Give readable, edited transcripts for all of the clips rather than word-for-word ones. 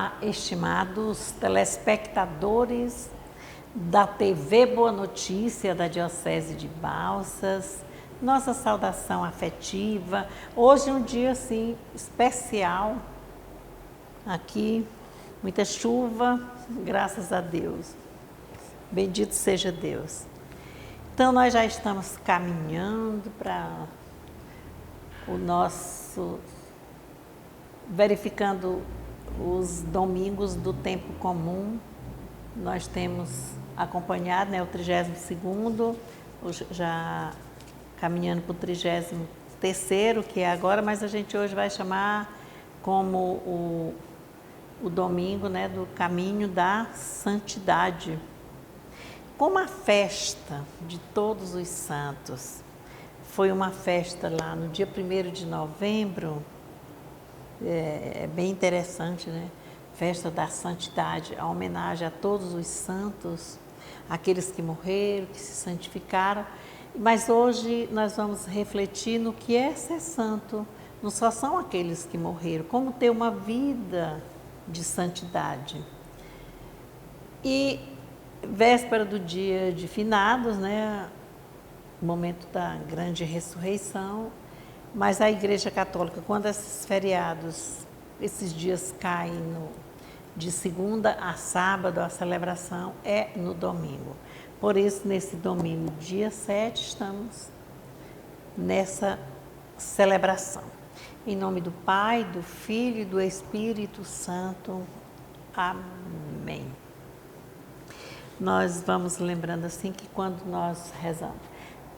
Olá, estimados telespectadores da TV Boa Notícia da Diocese de Balsas, nossa saudação afetiva. Hoje é um dia assim especial aqui, muita chuva, graças a Deus. Bendito seja Deus. Então nós já estamos caminhando para o nosso, verificando os domingos do tempo comum. Nós temos acompanhado, o 32º, já caminhando para o 33º, que é agora, mas a gente hoje vai chamar como o domingo, do caminho da santidade. Como a festa de todos os santos foi uma festa lá no dia 1º de novembro, é bem interessante, Festa da Santidade, a homenagem a todos os santos, aqueles que morreram, que se santificaram. Mas hoje nós vamos refletir no que é ser santo. Não só são aqueles que morreram, como ter uma vida de santidade. E véspera do dia de finados, momento da grande ressurreição, mas a Igreja Católica, quando esses feriados, esses dias caem de segunda a sábado, a celebração é no domingo. Por isso, nesse domingo, dia 7, estamos nessa celebração. Em nome do Pai, do Filho e do Espírito Santo. Amém. Nós vamos lembrando assim que quando nós rezamos,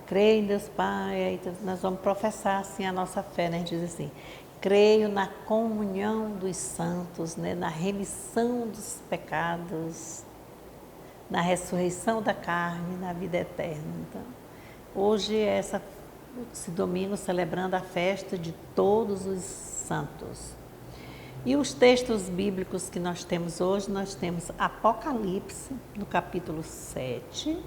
creio em Deus Pai, aí nós vamos professar assim a nossa fé, a gente diz assim, creio na comunhão dos santos, na remissão dos pecados, na ressurreição da carne, na vida eterna. Então, hoje é esse domingo celebrando a festa de todos os santos. E os textos bíblicos que nós temos hoje, nós temos Apocalipse, no capítulo 7,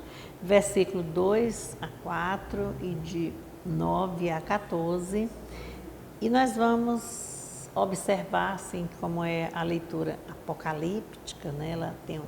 versículo 2 a 4 e de 9 a 14. E nós vamos observar, assim, como é a leitura apocalíptica, Ela tem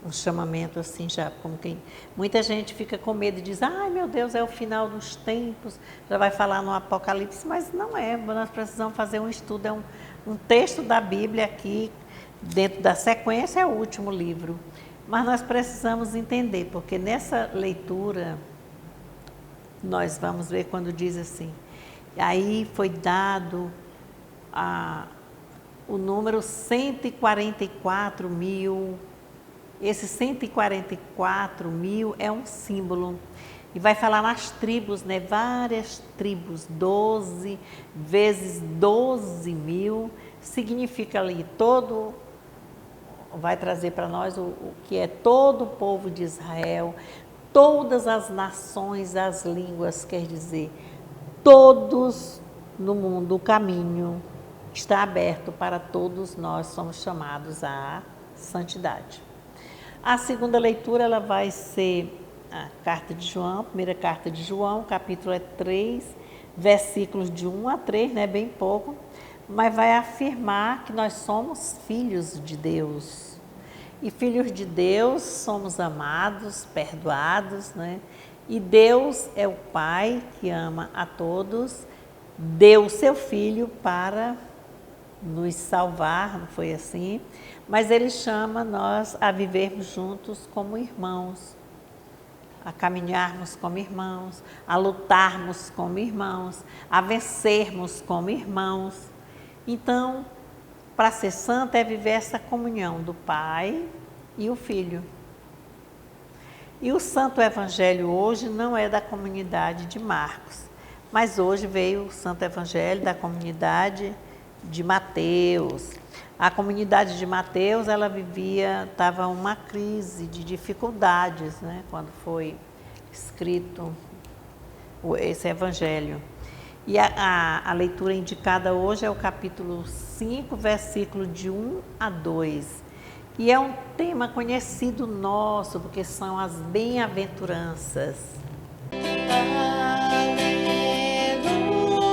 um chamamento assim, já como quem... Muita gente fica com medo e diz, ai meu Deus, é o final dos tempos, já vai falar no Apocalipse, mas não é, nós precisamos fazer um estudo, é um texto da Bíblia aqui, dentro da sequência, é o último livro. Mas nós precisamos entender, porque nessa leitura, nós vamos ver quando diz assim, aí foi dado o número 144 mil. Esse 144 mil é um símbolo. E vai falar nas tribos, várias tribos, 12 vezes 12 mil, significa ali todo, vai trazer para nós o que é todo o povo de Israel, todas as nações, as línguas, quer dizer, todos no mundo, o caminho está aberto para todos nós, somos chamados à santidade. A segunda leitura ela vai ser a carta de João, primeira carta de João, capítulo 3, versículos de 1 a 3, bem pouco, mas vai afirmar que nós somos filhos de Deus. E filhos de Deus somos amados, perdoados, E Deus é o Pai que ama a todos, deu o seu Filho para nos salvar, não foi assim? Mas Ele chama nós a vivermos juntos como irmãos, a caminharmos como irmãos, a lutarmos como irmãos, a vencermos como irmãos. Então, para ser santo é viver essa comunhão do Pai e o Filho. E o Santo Evangelho hoje não é da comunidade de Marcos, mas hoje veio o Santo Evangelho da comunidade de Mateus. A comunidade de Mateus, ela estava uma crise de dificuldades, quando foi escrito esse Evangelho. E a leitura indicada hoje é o capítulo 5, versículo de 1 a 2. E é um tema conhecido nosso, porque são as bem-aventuranças. Aleluia, aleluia.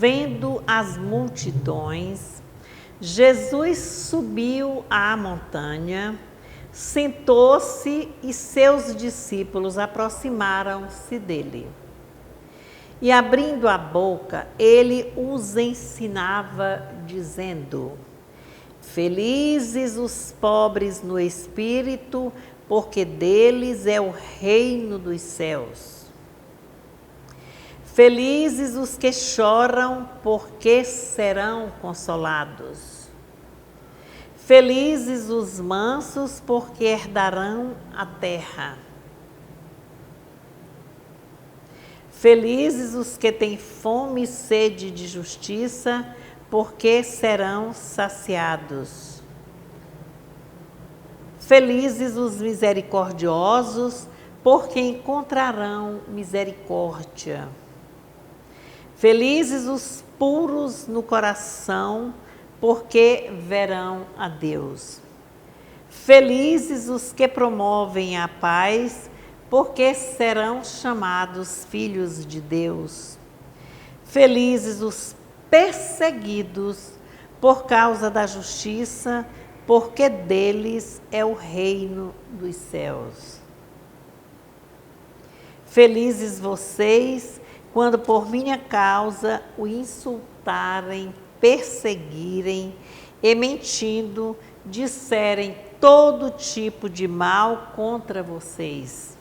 vendo as multidões, Jesus subiu à montanha, sentou-se e seus discípulos aproximaram-se dele. E abrindo a boca, ele os ensinava, dizendo: Felizes os pobres no espírito, porque deles é o reino dos céus. Felizes os que choram, porque serão consolados. Felizes os mansos, porque herdarão a terra. Felizes os que têm fome e sede de justiça, porque serão saciados. Felizes os misericordiosos, porque encontrarão misericórdia. Felizes os puros no coração, porque verão a Deus. Felizes os que promovem a paz, porque serão chamados filhos de Deus. Felizes os perseguidos por causa da justiça, porque deles é o reino dos céus. Felizes vocês, quando por minha causa o insultarem, perseguirem e mentindo, disserem todo tipo de mal contra vocês.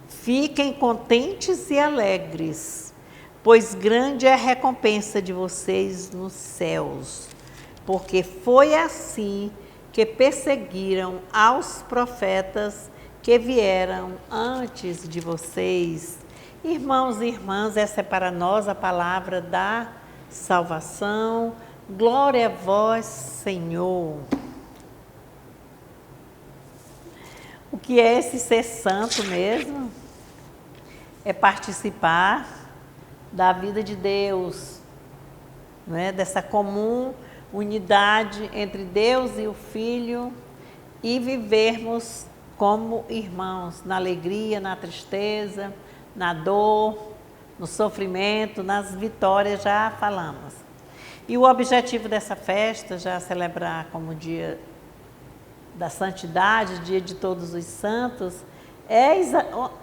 Fiquem contentes e alegres, pois grande é a recompensa de vocês nos céus, porque foi assim que perseguiram aos profetas que vieram antes de vocês. Irmãos e irmãs, essa é para nós a palavra da salvação. Glória a vós, Senhor. O que é esse ser santo mesmo? É participar da vida de Deus, né? Dessa comum unidade entre Deus e o Filho, e vivermos como irmãos, na alegria, na tristeza, na dor, no sofrimento, nas vitórias, já falamos. E o objetivo dessa festa, já celebrar como dia da santidade, dia de todos os santos, é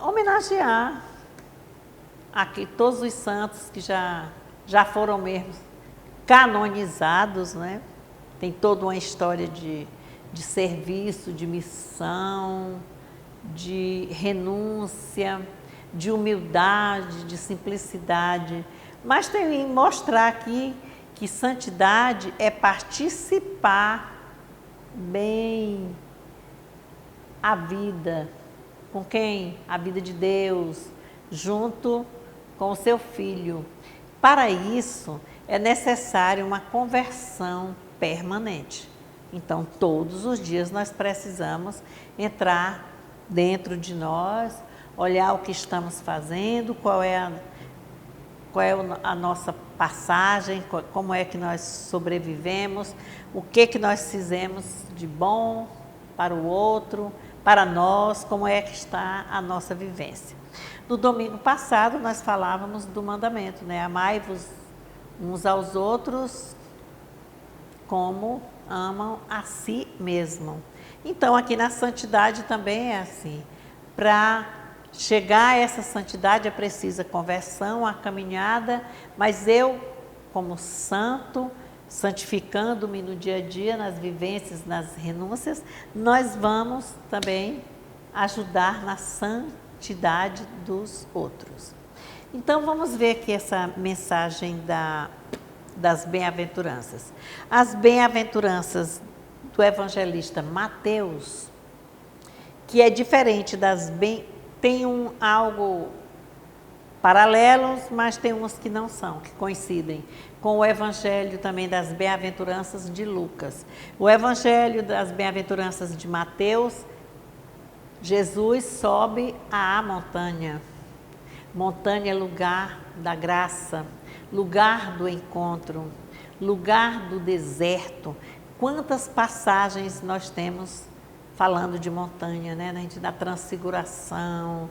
homenagear aqui todos os santos que já foram mesmo canonizados, né? Tem toda uma história de serviço, de missão, de renúncia, de humildade, de simplicidade. Mas também mostrar aqui que santidade é participar bem a vida. Com quem? A vida de Deus, junto com o seu Filho. Para isso, é necessário uma conversão permanente. Então, todos os dias nós precisamos entrar dentro de nós, olhar o que estamos fazendo, qual é a nossa passagem, como é que nós sobrevivemos, o que nós fizemos de bom para o outro, para nós, como é que está a nossa vivência. No domingo passado, nós falávamos do mandamento, né? Amai-vos uns aos outros como amam a si mesmo. Então, aqui na santidade também é assim. Para chegar a essa santidade é preciso a conversão, a caminhada, mas eu, como santo, santificando-me no dia a dia, nas vivências, nas renúncias, nós vamos também ajudar na santidade dos outros. Então, vamos ver aqui essa mensagem das bem-aventuranças. As bem-aventuranças do evangelista Mateus, que é diferente das tem algo paralelos, mas tem uns que não são, que coincidem com o evangelho também das bem-aventuranças de Lucas. O evangelho das bem-aventuranças de Mateus, Jesus sobe à montanha. Montanha é lugar da graça, lugar do encontro, lugar do deserto. Quantas passagens nós temos falando de montanha, né? Da transfiguração,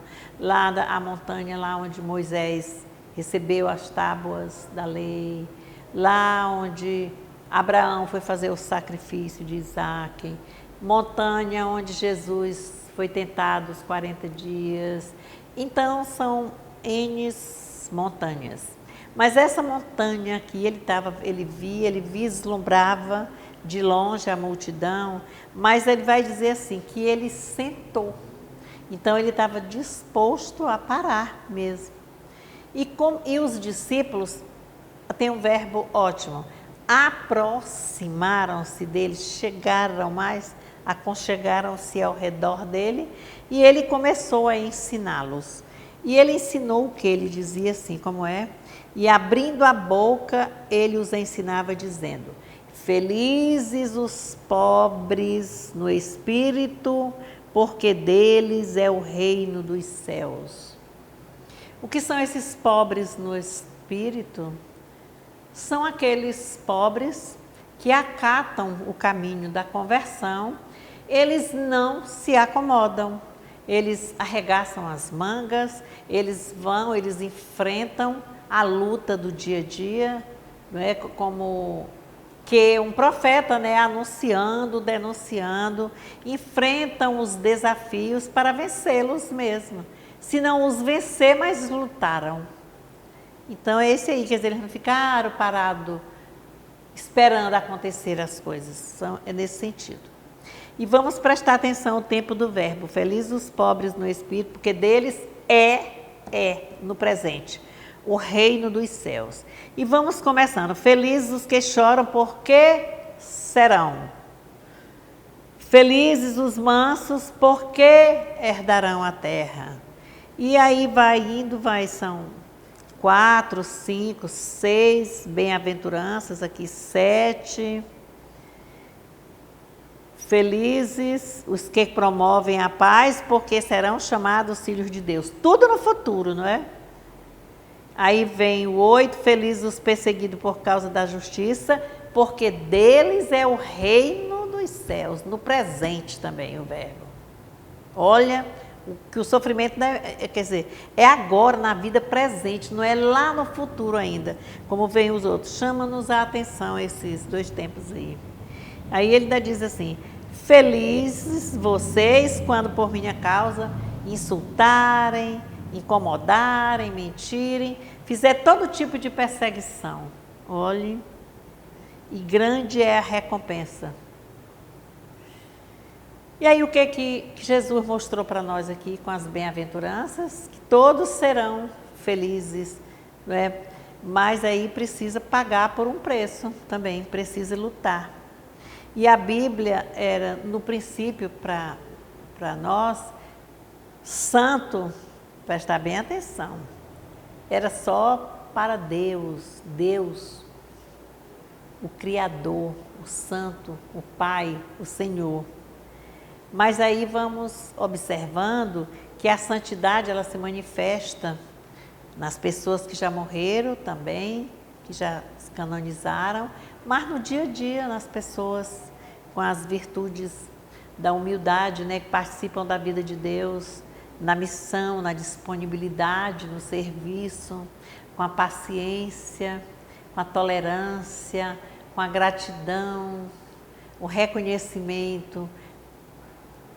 a montanha lá onde Moisés recebeu as tábuas da lei, lá onde Abraão foi fazer o sacrifício de Isaac, montanha onde Jesus foi tentado os 40 dias. Então, são N montanhas. Mas essa montanha que ele vislumbrava de longe a multidão, mas ele vai dizer assim, que ele sentou. Então, ele estava disposto a parar mesmo. E os discípulos, tem um verbo ótimo, aproximaram-se dele, aconchegaram-se ao redor dele, e ele começou a ensiná-los. E ele ensinou o que? Ele dizia assim, como é? E abrindo a boca, ele os ensinava dizendo, felizes os pobres no espírito, porque deles é o reino dos céus. O que são esses pobres no espírito? São aqueles pobres que acatam o caminho da conversão, eles não se acomodam, eles arregaçam as mangas, eles enfrentam a luta do dia a dia, não é? Como que um profeta, né, anunciando, denunciando, enfrentam os desafios para vencê-los mesmo. Se não os vencer, mas lutaram. Então é esse aí, quer dizer, eles não ficaram parados esperando acontecer as coisas, é nesse sentido. E vamos prestar atenção ao tempo do verbo, felizes os pobres no espírito, porque deles no presente, o reino dos céus. E vamos começando, felizes os que choram, porque serão. Felizes os mansos, porque herdarão a terra. E aí são 4, 5, 6 bem-aventuranças, aqui 7. Felizes os que promovem a paz, porque serão chamados filhos de Deus. Tudo no futuro, não é? Aí vem o 8, felizes os perseguidos por causa da justiça, porque deles é o reino dos céus. No presente também o verbo. Olha, que o sofrimento, quer dizer, é agora, na vida presente, não é lá no futuro ainda, como vem os outros. Chama-nos a atenção esses 2 tempos aí. Aí ele ainda diz assim, felizes vocês quando por minha causa insultarem, incomodarem, mentirem, fizer todo tipo de perseguição. Olhe, e grande é a recompensa. E aí o que Jesus mostrou para nós aqui com as bem-aventuranças? Que todos serão felizes, né? Mas aí precisa pagar por um preço também, precisa lutar. E a Bíblia era, no princípio, para nós, santo, prestar bem atenção, era só para Deus, o Criador, o Santo, o Pai, o Senhor. Mas aí vamos observando que a santidade ela se manifesta nas pessoas que já morreram também, que já se canonizaram, mas no dia a dia, nas pessoas com as virtudes da humildade, né, que participam da vida de Deus, na missão, na disponibilidade, no serviço, com a paciência, com a tolerância, com a gratidão, o reconhecimento,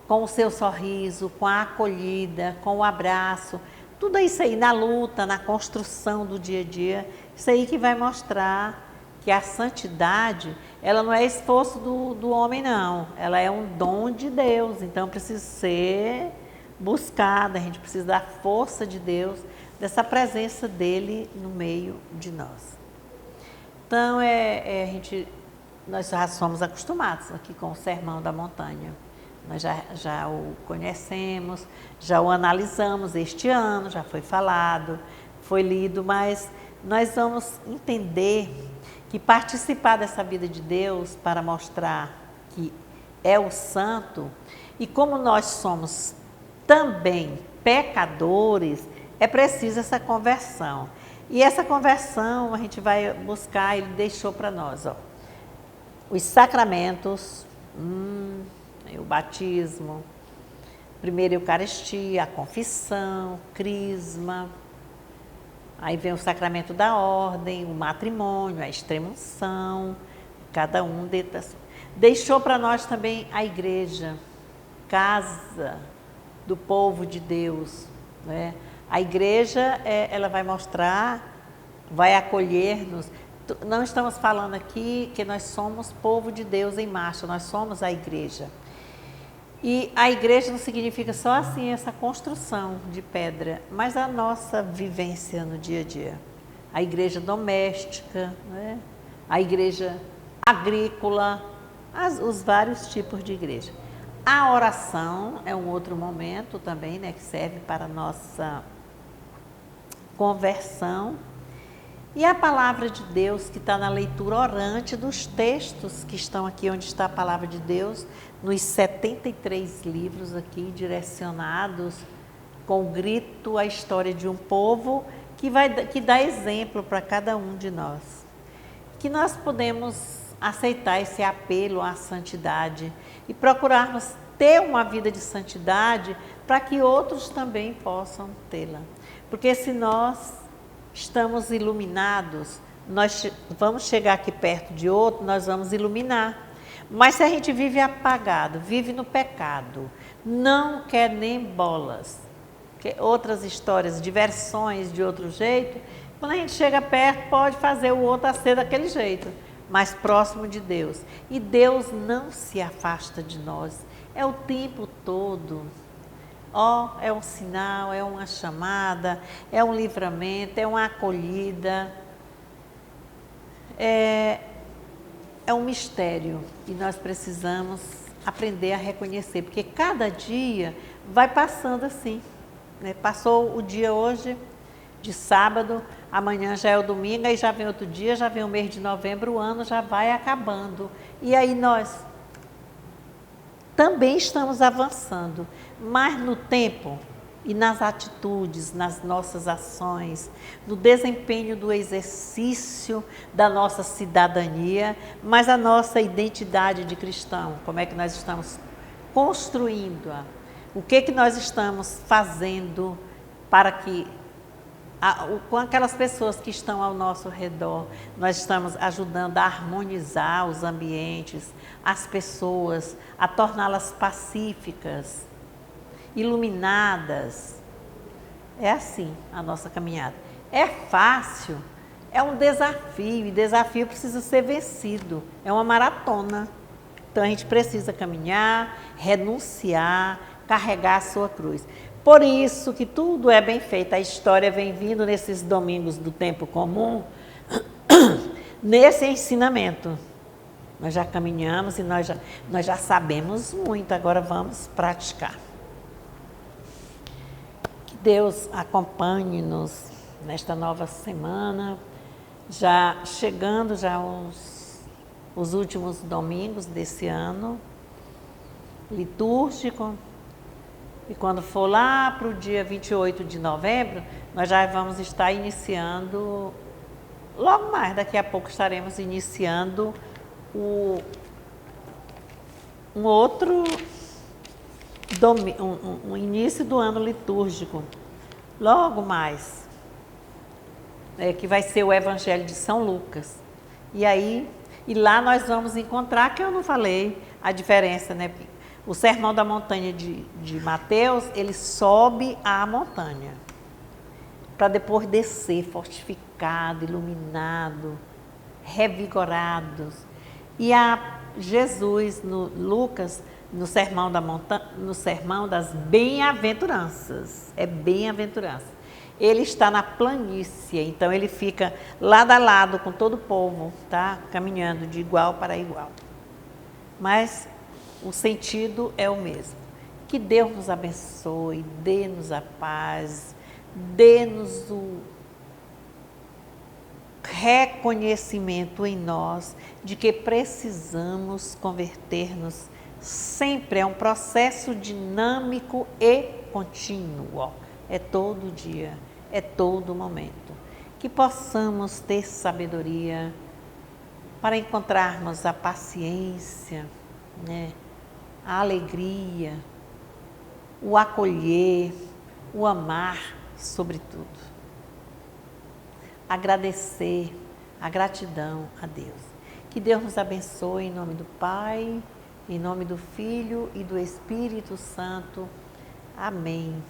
com o seu sorriso, com a acolhida, com o abraço, tudo isso aí na luta, na construção do dia a dia, isso aí que vai mostrar que a santidade, ela não é esforço do homem não, ela é um dom de Deus, então precisa ser buscada, a gente precisa da força de Deus, dessa presença dele no meio de nós. Então, nós já somos acostumados aqui com o Sermão da Montanha. Nós já o conhecemos, já o analisamos este ano, já foi falado, foi lido, mas nós vamos entender que participar dessa vida de Deus para mostrar que é o santo, e como nós somos também pecadores, é preciso essa conversão. E essa conversão a gente vai buscar, ele deixou para nós, ó, os sacramentos, o batismo, primeira Eucaristia, a confissão, crisma, Aí vem o sacramento da ordem, o matrimônio, a extrema-unção, cada um deixou para nós também a igreja, casa do povo de Deus, né? A igreja, ela vai mostrar, vai acolher-nos. Não estamos falando aqui que nós somos povo de Deus em marcha, nós somos a igreja. E a igreja não significa só assim essa construção de pedra, mas a nossa vivência no dia a dia. A igreja doméstica, né? A igreja agrícola, os vários tipos de igreja. A oração é um outro momento também, né, que serve para a nossa conversão. E a palavra de Deus, que está na leitura orante dos textos que estão aqui, onde está a palavra de Deus, nos 73 livros aqui, direcionados com o grito, a história de um povo que dá exemplo para cada um de nós. Que nós podemos aceitar esse apelo à santidade e procurarmos ter uma vida de santidade para que outros também possam tê-la. Porque se nós estamos iluminados, nós vamos chegar aqui perto de outro, nós vamos iluminar. Mas se a gente vive apagado, vive no pecado, não quer nem bolas, outras histórias, diversões de outro jeito, quando a gente chega perto, pode fazer o outro a ser daquele jeito, mais próximo de Deus. E Deus não se afasta de nós, é o tempo todo. É um sinal, é uma chamada, é um livramento, é uma acolhida, é um mistério e nós precisamos aprender a reconhecer, porque cada dia vai passando assim, né? Passou o dia hoje, de sábado, amanhã já é o domingo, aí já vem outro dia, já vem o mês de novembro, o ano já vai acabando. E aí nós também estamos avançando, mas no tempo e nas atitudes, nas nossas ações, no desempenho do exercício da nossa cidadania, mas a nossa identidade de cristão, como é que nós estamos construindo-a, o que nós estamos fazendo para que com aquelas pessoas que estão ao nosso redor, nós estamos ajudando a harmonizar os ambientes, as pessoas, a torná-las pacíficas, iluminadas. É assim a nossa caminhada. É fácil, é um desafio, e desafio precisa ser vencido, é uma maratona. Então a gente precisa caminhar, renunciar, carregar a sua cruz. Por isso que tudo é bem feito, a história vem vindo nesses domingos do tempo comum, nesse ensinamento. Nós já caminhamos e nós já sabemos muito, agora vamos praticar. Que Deus acompanhe-nos nesta nova semana, já chegando os últimos domingos desse ano litúrgico. E quando for lá para o dia 28 de novembro, nós já vamos estar iniciando, logo mais, daqui a pouco estaremos iniciando um outro um início do ano litúrgico, logo mais, que vai ser o Evangelho de São Lucas. E lá nós vamos encontrar, que eu não falei, a diferença, né? O Sermão da Montanha de Mateus, ele sobe à montanha, para depois descer fortificado, iluminado, revigorado. E a Jesus, no Lucas, no Sermão das Bem-aventuranças, é bem-aventurança. Ele está na planície, então ele fica lado a lado com todo o povo, tá? Caminhando de igual para igual. Mas o sentido é o mesmo. Que Deus nos abençoe, dê-nos a paz, dê-nos o reconhecimento em nós de que precisamos converter-nos sempre. É um processo dinâmico e contínuo. É todo dia, é todo momento. Que possamos ter sabedoria para encontrarmos a paciência, né? A alegria, o acolher, o amar, sobretudo. agradecer, a gratidão a Deus. Que Deus nos abençoe em nome do Pai, em nome do Filho e do Espírito Santo. Amém.